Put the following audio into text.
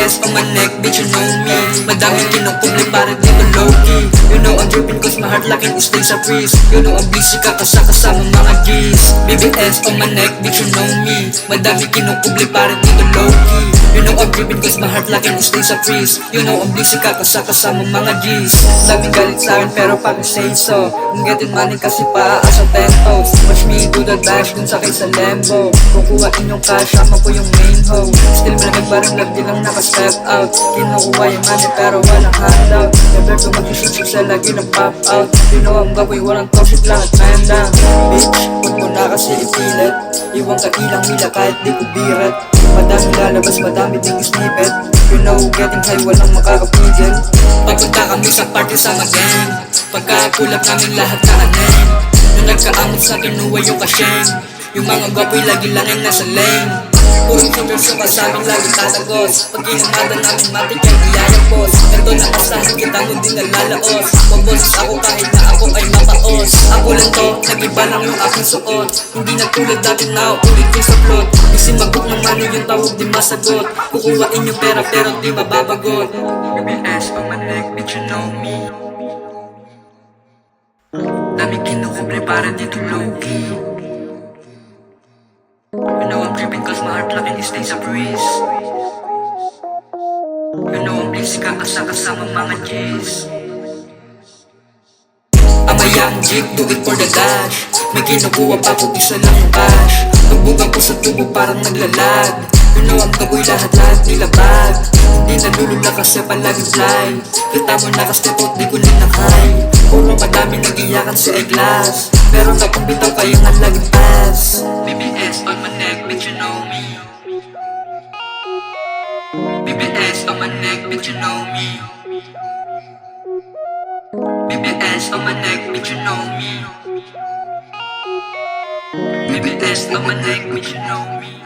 BBS on my neck, bitch you know me. Madaming kinukumli para di ko low-key. You know I'm dripping cause my heart lacking is stays sa freeze. You know I'm busy kasama mga G's. BBS on my neck, bitch you know me. Madaming kinukumli para di ko low-key. You know I'm dripping cause my heart lacking is stays sa freeze. You know I'm busy kasama mga G's. Daming galit sa'kin pero pag say so, I'm getting money kasi paasa 10 toes. Watch me do the dash dun sa kay sa Lembo. Kukuhain yung cash, ama ko yung main hoe. Still malamig parang lagi lang naka-step out. Kinukuha yung money pero walang handout. Never to mag-shoot sa lagi ng pop out. You know I'm gaboy, walang toxic lang at man down. Bitch, huwag mo na kasi ipilit. Iwan ka ilang mila kahit di ko birat. Madami lalabas, madami ding snippet. You know, getting high, walang makakapigil. Pagpunta kami sa party sama gang, pagka-pull-up namin lahat kaanin. Nung nagkaamot sa kinuha yung kasyeng, yung mga gwapoy lagi lang yung nasa lane. Puro super sa kasabing lagi tatagos. Pag kinamada namin matik yung iyayapos. Ganto na asahan kita mo din nalalaos. Maboses ako kahit na ako ay mapaos. Ako lang to, nag-iba lang yung aking suot. Hindi na tulad dati na ulit yung saplot. Kasi mag-book ng money yung tawag di masagot. Kukuhain yung pera pero di mababagot. BBS on my neck, bitch you know me. Dami kinukubre para dito low-key. You know I'm dripping cause my heart lacking is stays a breeze. You know I'm busy kasama mga G's. I'm a young G, do it for the dash. May kinukuha pa kung isa lang yung cash. Pagbugang ko sa tubo parang naglalag. You know I'm gaboy lahat nila bag. Hindi nalulula kasi palagi fly. Kita mo nakastep out di ko ninakay. Puro madami nag-iyakan sa e-class. Pero kapag bitaw kaya nga lagi pass. BBS on my neck, bitch you know me. BBS on my neck, bitch you know me. BBS on my neck, bitch you know me. BBS on my neck, bitch you know me.